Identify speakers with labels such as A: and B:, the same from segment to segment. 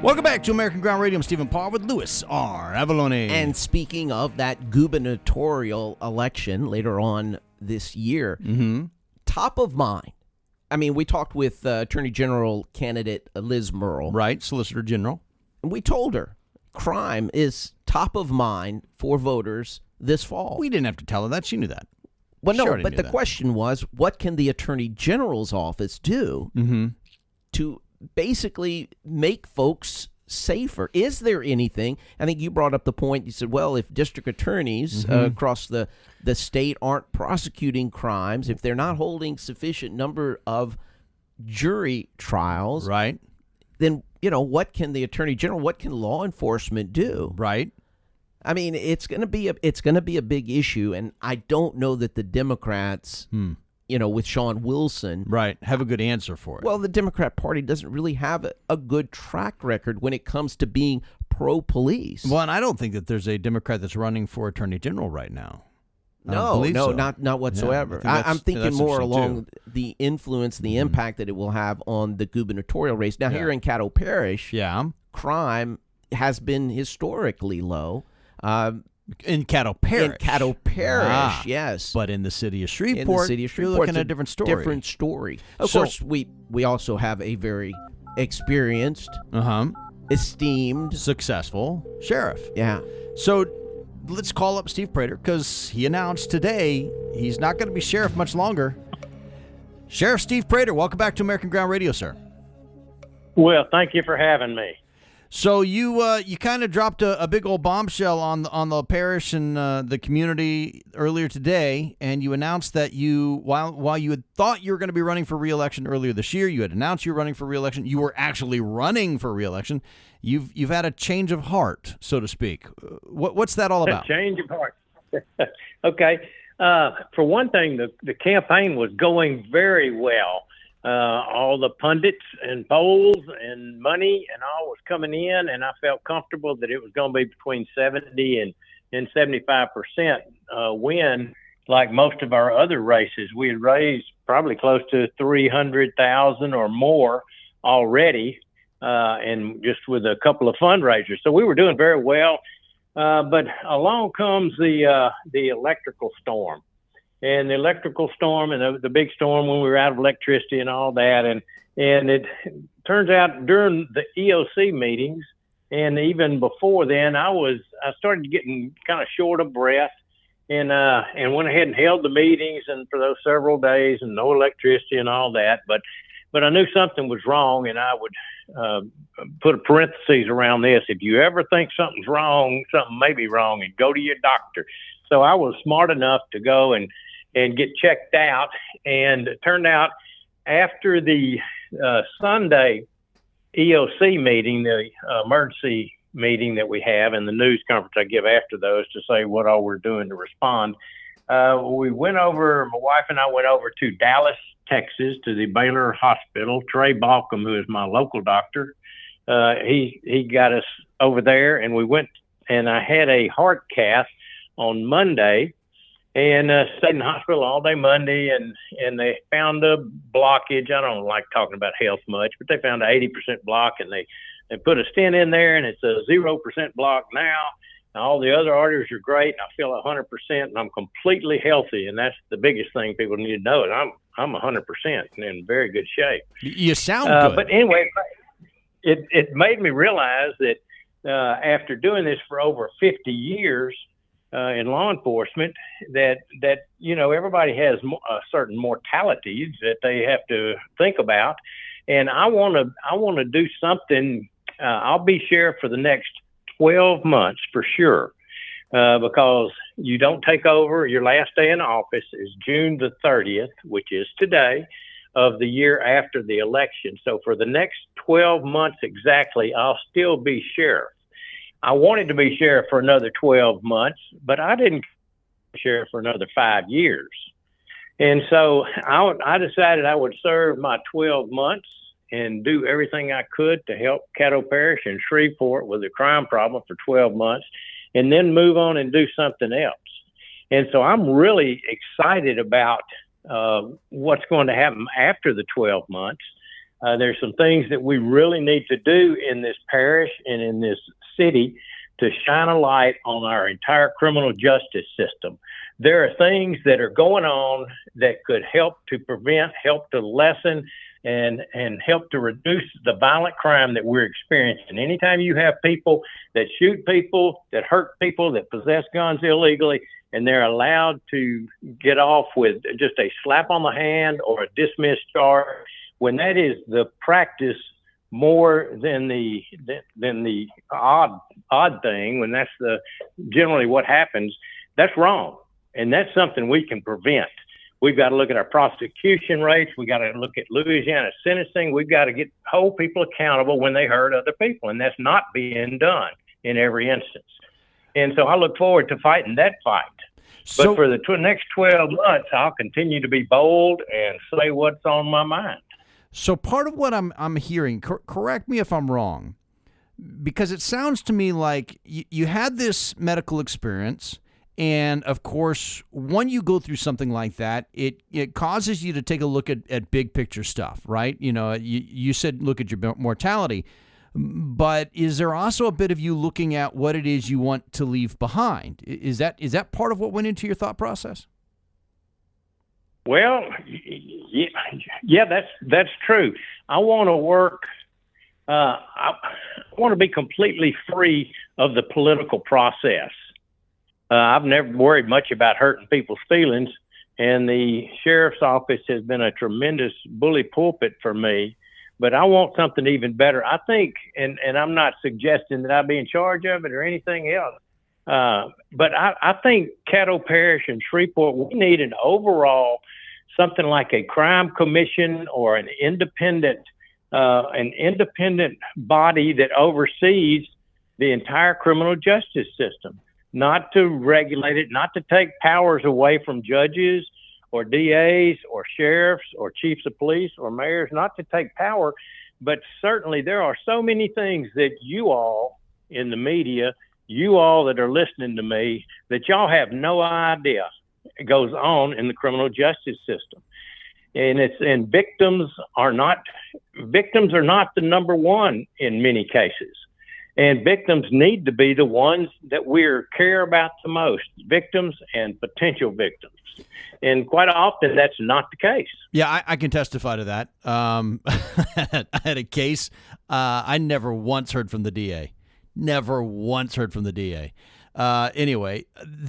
A: Welcome back to American Ground Radio. I'm Stephen Paul with Louis R. Avalone.
B: And speaking of that gubernatorial election later on this year, top of mind. I mean, we talked with Attorney General candidate Liz Murrell.
A: Right, Solicitor General.
B: And we told her crime is top of mind for voters this fall.
A: We didn't have to tell her that. She knew that.
B: Well, no, but the question was, what can the Attorney General's office do to basically make folks safer? Is there anything? I think you brought up the point. You said, well, if district attorneys across the state aren't prosecuting crimes, if they're not holding sufficient number of jury trials,
A: right,
B: then, you know, what can the Attorney General, what can law enforcement do?
A: Right.
B: I mean, it's going to be a big issue, and I don't know that the Democrats, you know, with Sean Wilson,
A: right, have a good answer for it.
B: Well, the Democrat Party doesn't really have a good track record when it comes to being pro-police.
A: Well, and I don't think that there's a Democrat that's running for Attorney General right now.
B: No, not whatsoever.
A: Yeah,
B: I'm thinking more along the influence, the impact that it will have on the gubernatorial race. Now, here in Caddo Parish, crime has been historically low.
A: In Caddo Parish.
B: Yes.
A: But in the city of Shreveport, you're looking at a different story.
B: Of course, we also have a very experienced, esteemed,
A: successful sheriff.
B: Yeah.
A: So let's call up Steve Prator, because he announced today he's not going to be sheriff much longer. Sheriff Steve Prator, welcome back to American Ground Radio, sir.
C: Well, thank you for having me.
A: So you kind of dropped a big old bombshell on the parish and the community earlier today, and you announced that while you had thought you were going to be running for re-election earlier this year, you had announced you were running for re-election. You were actually running for re-election. You've had a change of heart, so to speak. What's that all about?
C: Change of heart. Okay. For one thing, the campaign was going very well. All the pundits and polls and money and all was coming in, and I felt comfortable that it was going to be between 70 and 75% win. Like most of our other races, we had raised probably close to 300,000 or more already, and just with a couple of fundraisers. So we were doing very well. But along comes the electrical storm. And the electrical storm and the big storm when we were out of electricity and all that. And it turns out during the EOC meetings and even before then, I started getting kind of short of breath and went ahead and held the meetings and for those several days and no electricity and all that. But I knew something was wrong, and I would put a parentheses around this. If you ever think something's wrong, something may be wrong, and go to your doctor. So I was smart enough to go and get checked out. And it turned out after the Sunday EOC meeting, the emergency meeting that we have, and the news conference I give after those to say what all we're doing to respond, we went over, my wife and I went over to Dallas, Texas, to the Baylor Hospital. Trey Balcom, who is my local doctor, he got us over there, and we went, and I had a heart cath on Monday, and stayed in the hospital all day Monday, and they found a blockage. I don't like talking about health much, but they found an 80% block, and they put a stent in there, and it's a 0% block now. And all the other arteries are great, and I feel 100%, and I'm completely healthy, and that's the biggest thing people need to know. And I'm 100% and in very good shape.
A: You sound good.
C: But anyway, it made me realize that after doing this for over 50 years, in law enforcement, that you know, everybody has certain mortalities that they have to think about, and I want to do something. I'll be sheriff for the next 12 months for sure, because you don't take over. Your last day in office is June the 30th, which is today, of the year after the election. So for the next 12 months exactly, I'll still be sheriff. I wanted to be sheriff for another 12 months, but I didn't be sheriff for another 5 years. And so I decided I would serve my 12 months and do everything I could to help Caddo Parish and Shreveport with the crime problem for 12 months, and then move on and do something else. And so I'm really excited about what's going to happen after the 12 months. There's some things that we really need to do in this parish and in this city to shine a light on our entire criminal justice system. There are things that are going on that could help to prevent, help to lessen, and help to reduce the violent crime that we're experiencing. Anytime you have people that shoot people, that hurt people, that possess guns illegally, and they're allowed to get off with just a slap on the hand or a dismissed charge, when that is the practice more than the odd thing, when that's generally what happens, that's wrong. And that's something we can prevent. We've got to look at our prosecution rates. We got to look at Louisiana sentencing. We've got to hold people accountable when they hurt other people, and that's not being done in every instance. And so I look forward to fighting that fight. But for the next 12 months, I'll continue to be bold and say what's on my mind.
A: So part of what I'm hearing, correct me if I'm wrong, because it sounds to me like you had this medical experience, and of course, when you go through something like that, it causes you to take a look at big picture stuff, right? You know, you said look at your mortality, but is there also a bit of you looking at what it is you want to leave behind? Is that part of what went into your thought process?
C: Well, yeah, that's true. I want to work. I want to be completely free of the political process. I've never worried much about hurting people's feelings, and the sheriff's office has been a tremendous bully pulpit for me. But I want something even better. I think, and I'm not suggesting that I be in charge of it or anything else. But I think Caddo Parish and Shreveport, we need an overall something like a crime commission or an independent body that oversees the entire criminal justice system, not to regulate it, not to take powers away from judges or DAs or sheriffs or chiefs of police or mayors, not to take power. But certainly there are so many things that you all in the media, you all that are listening to me, that y'all have no idea goes on in the criminal justice system. And victims are not the number one in many cases. And victims need to be the ones that we care about the most, victims and potential victims. And quite often that's not the case.
A: Yeah, I can testify to that. I had a case. I never once heard from the DA. Never once heard from the DA. Anyway,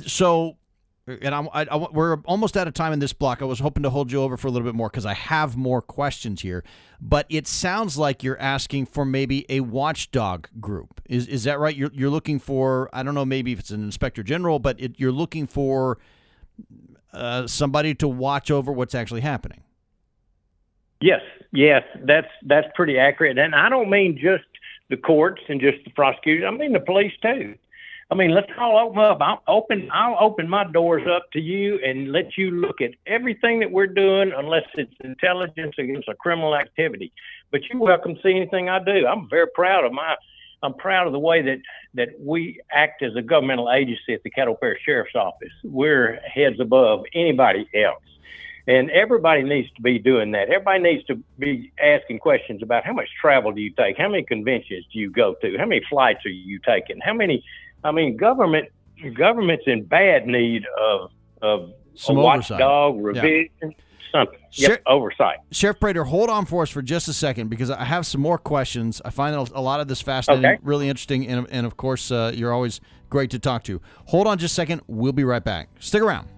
A: so, and we're almost out of time in this block. I was hoping to hold you over for a little bit more because I have more questions here. But it sounds like you're asking for maybe a watchdog group. Is that right? You're looking for, I don't know, maybe if it's an inspector general, but you're looking for somebody to watch over what's actually happening.
C: Yes, that's pretty accurate. And I don't mean just the courts and just the prosecutors. I mean the police too. I mean, let's all open up. I'll open my doors up to you and let you look at everything that we're doing, unless it's intelligence against a criminal activity. But you're welcome to see anything I do. I'm very proud of the way that we act as a governmental agency at the Caddo Parish Sheriff's Office. We're heads above anybody else. And everybody needs to be doing that. Everybody needs to be asking questions about how much travel do you take? How many conventions do you go to? How many flights are you taking? Government's in bad need of
A: some
C: a
A: oversight.
C: Watchdog, revision, something. Oversight.
A: Sheriff Prator, hold on for us for just a second because I have some more questions. I find a lot of this fascinating, really interesting, and of course, you're always great to talk to. Hold on just a second. We'll be right back. Stick around.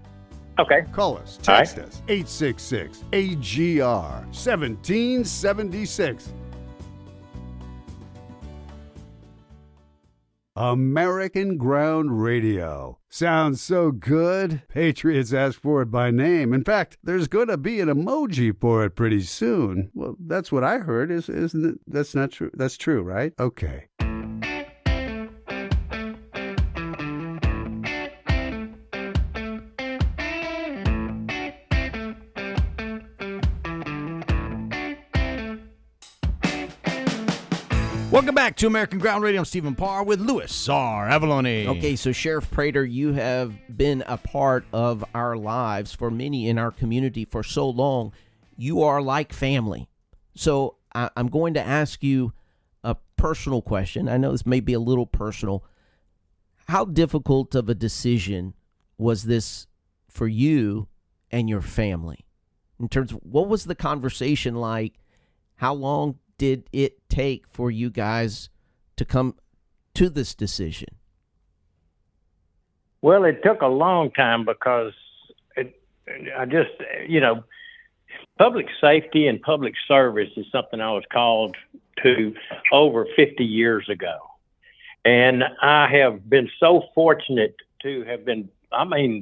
C: Okay.
D: Call us, text us, 866-AGR-1776. American Ground Radio. Sounds so good. Patriots ask for it by name. In fact, there's going to be an emoji for it pretty soon. Well, that's what I heard. Isn't it? That's not true. That's true, right? Okay.
A: Welcome back to American Ground Radio. I'm Stephen Parr with Louis R. Avalone.
B: Okay, so Sheriff Prator, you have been a part of our lives for many in our community for so long. You are like family. So I'm going to ask you a personal question. I know this may be a little personal. How difficult of a decision was this for you and your family? In terms of what was the conversation like? How long did it take for you guys to come to this decision?
C: Well, it took a long time because public safety and public service is something I was called to over 50 years ago. And I have been so fortunate to have been,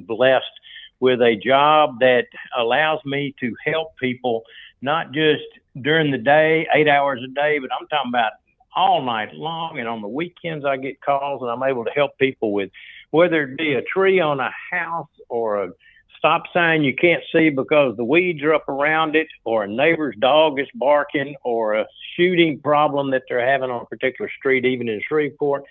C: blessed with a job that allows me to help people, not just during the day, 8 hours a day, but I'm talking about all night long. And on the weekends, I get calls and I'm able to help people with whether it be a tree on a house or a stop sign you can't see because the weeds are up around it, or a neighbor's dog is barking, or a shooting problem that they're having on a particular street, even in Shreveport.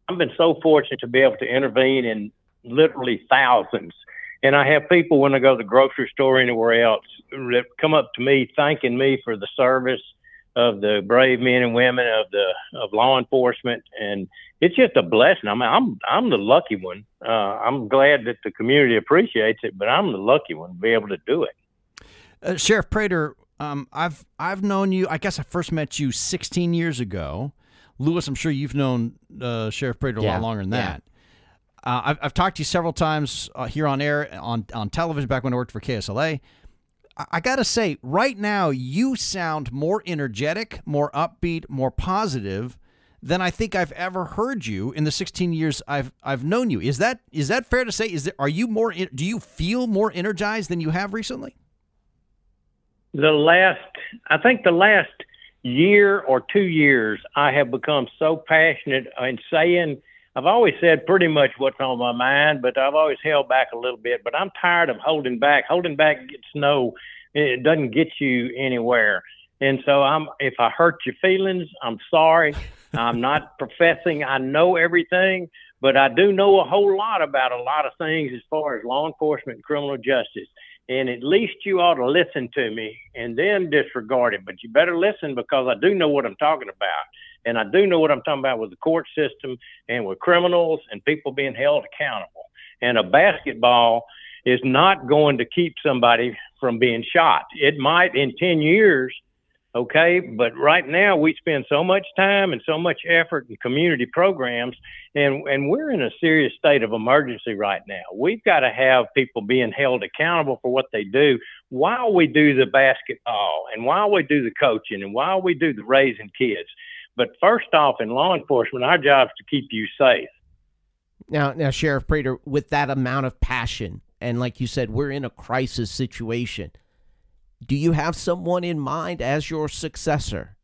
C: I've been so fortunate to be able to intervene in literally thousands. And I have people when I go to the grocery store or anywhere else that come up to me thanking me for the service of the brave men and women of law enforcement, and it's just a blessing. I'm the lucky one. I'm glad that the community appreciates it, but I'm the lucky one to be able to do it.
A: Sheriff Prator, I've known you. I guess I first met you 16 years ago. Lewis, I'm sure you've known Sheriff Prator a lot longer than that. I've talked to you several times here on air, on television, back when I worked for KSLA. I got to say, right now, you sound more energetic, more upbeat, more positive than I think I've ever heard you in the 16 years I've known you. Is that fair to say? Do you feel more energized than you have recently?
C: I think the last year or 2 years, I have become so passionate in saying, I've always said pretty much what's on my mind, but I've always held back a little bit. But I'm tired of holding back. Holding back it doesn't get you anywhere. And so if I hurt your feelings, I'm sorry. I'm not professing I know everything, but I do know a whole lot about a lot of things as far as law enforcement and criminal justice. And at least you ought to listen to me and then disregard it. But you better listen, because I do know what I'm talking about. And I do know what I'm talking about with the court system and with criminals and people being held accountable. And a basketball is not going to keep somebody from being shot. It might in 10 years, okay? But right now we spend so much time and so much effort in community programs, and we're in a serious state of emergency right now. We've got to have people being held accountable for what they do while we do the basketball and while we do the coaching and while we do the raising kids. But first off, in law enforcement, our job is to keep you safe.
B: Now, Sheriff Prator, with that amount of passion, and like you said, we're in a crisis situation, do you have someone in mind as your successor?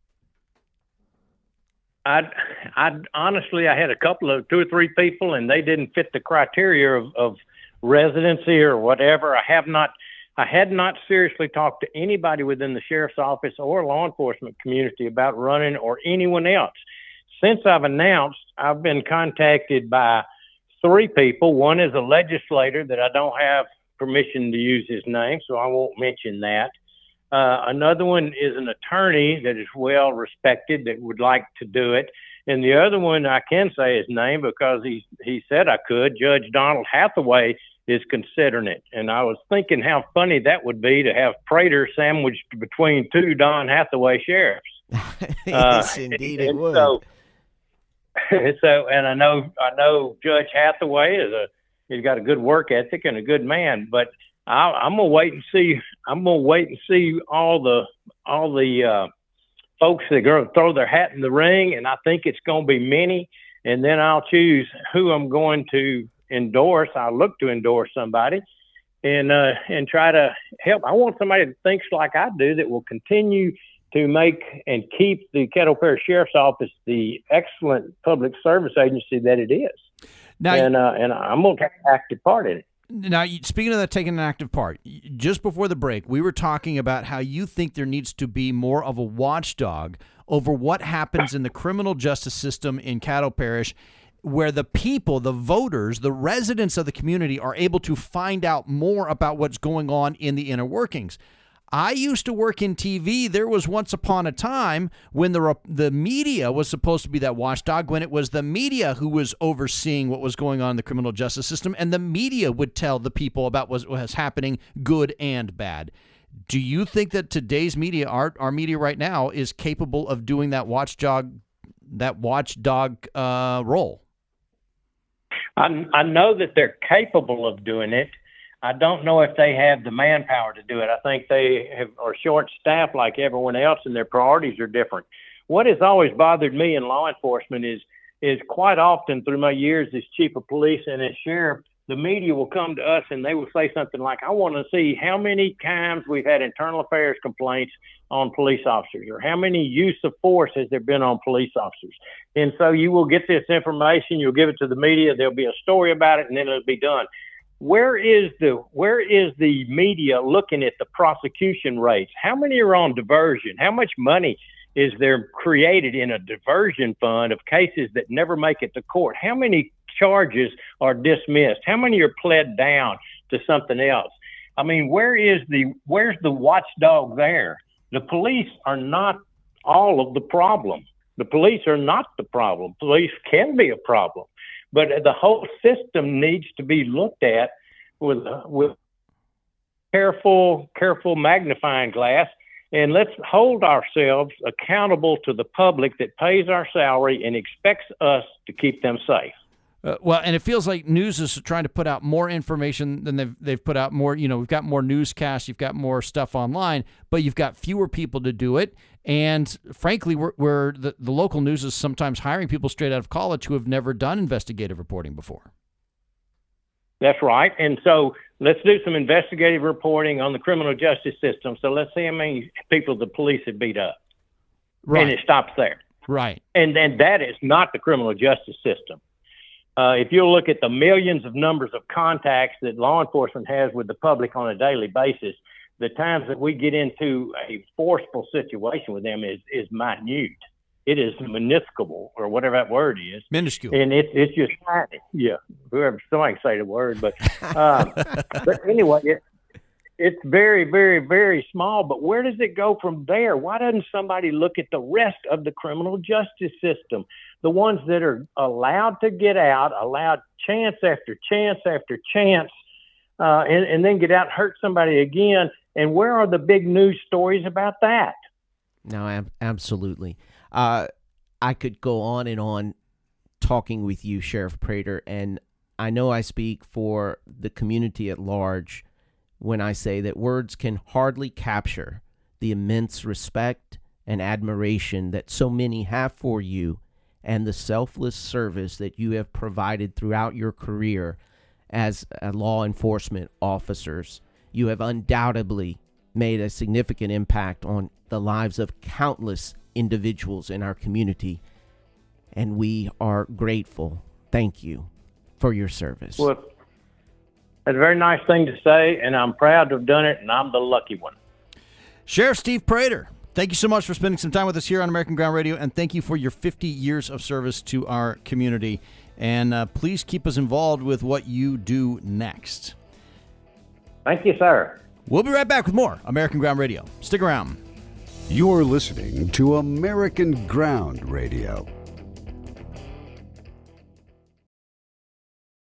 C: I honestly, I had a couple of 2 or 3 people, and they didn't fit the criteria of residency or whatever. I had not seriously talked to anybody within the sheriff's office or law enforcement community about running, or anyone else. Since I've announced, I've been contacted by 3 people. One is a legislator that I don't have permission to use his name, so I won't mention that. Another one is an attorney that is well respected that would like to do it. And the other one, I can say his name because he said I could. Judge Donald Hathaway is considering it. And I was thinking how funny that would be to have Prator sandwiched between 2 Don Hathaway sheriffs.
B: Yes, indeed it would.
C: So, and I know Judge Hathaway he's got a good work ethic and a good man, but I'm gonna wait and see. I'm gonna wait and see all the folks that are gonna throw their hat in the ring, and I think it's gonna be many. And then I'll choose who I'm going to endorse. I'll look to endorse somebody, and try to help. I want somebody that thinks like I do, that will continue to make and keep the Caddo Parish Sheriff's Office the excellent public service agency that it is. Now, and I'm going to take an active part in it.
A: Now, speaking of that, taking an active part, just before the break, we were talking about how you think there needs to be more of a watchdog over what happens in the criminal justice system in Caddo Parish, where the people, the voters, the residents of the community are able to find out more about what's going on in the inner workings. I used to work in TV. There was once upon a time when the media was supposed to be that watchdog, when it was the media who was overseeing what was going on in the criminal justice system, and the media would tell the people about what was happening, good and bad. Do you think that today's media, our media right now, is capable of doing that watchdog role?
C: I know that they're capable of doing it. I don't know if they have the manpower to do it. I think they are short-staffed like everyone else, and their priorities are different. What has always bothered me in law enforcement is quite often through my years as chief of police and as sheriff, the media will come to us and they will say something like, I want to see how many times we've had internal affairs complaints on police officers, or how many use of force has there been on police officers. And so you will get this information, you'll give it to the media, there'll be a story about it, and then it'll be done. Where is the media looking at the prosecution rates? How many are on diversion? How much money is there created in a diversion fund of cases that never make it to court? How many charges are dismissed? How many are pled down to something else? I mean, where's the watchdog there? The police are not all of the problem. The police are not the problem. Police can be a problem. But the whole system needs to be looked at with careful magnifying glass, and let's hold ourselves accountable to the public that pays our salary and expects us to keep them safe.
A: Well, and it feels like news is trying to put out more information than they've put out more. We've got more newscasts, you've got more stuff online, but you've got fewer people to do it. And frankly, where the local news is sometimes hiring people straight out of college who have never done investigative reporting before.
C: That's right. And so let's do some investigative reporting on the criminal justice system. So let's see how many people the police have beat up. Right. And it stops there.
A: Right.
C: And then that is not the criminal justice system. If you look at the millions of numbers of contacts that law enforcement has with the public on a daily basis, the times that we get into a forceful situation with them is minute. It is minuscule, or whatever that word is.
A: Minuscule.
C: And it's just tiny. Yeah, whoever, somebody can say the word. But anyway, it's very, very, very small. But where does it go from there? Why doesn't somebody look at the rest of the criminal justice system? The ones that are allowed to get out, allowed chance after chance after chance, and then get out and hurt somebody again. And where are the big news stories about that?
B: No, absolutely. I could go on and on talking with you, Sheriff Prator, and I know I speak for the community at large when I say that words can hardly capture the immense respect and admiration that so many have for you and the selfless service that you have provided throughout your career as law enforcement officers. You have undoubtedly made a significant impact on the lives of countless individuals in our community, and we are grateful. Thank you for your service.
C: Well, that's a very nice thing to say, and I'm proud to have done it, and I'm the lucky one.
A: Sheriff Steve Prator, thank you so much for spending some time with us here on American Ground Radio, and thank you for your 50 years of service to our community. And please keep us involved with what you do next.
C: Thank you, sir.
A: We'll be right back with more American Ground Radio. Stick around.
D: You're listening to American Ground Radio.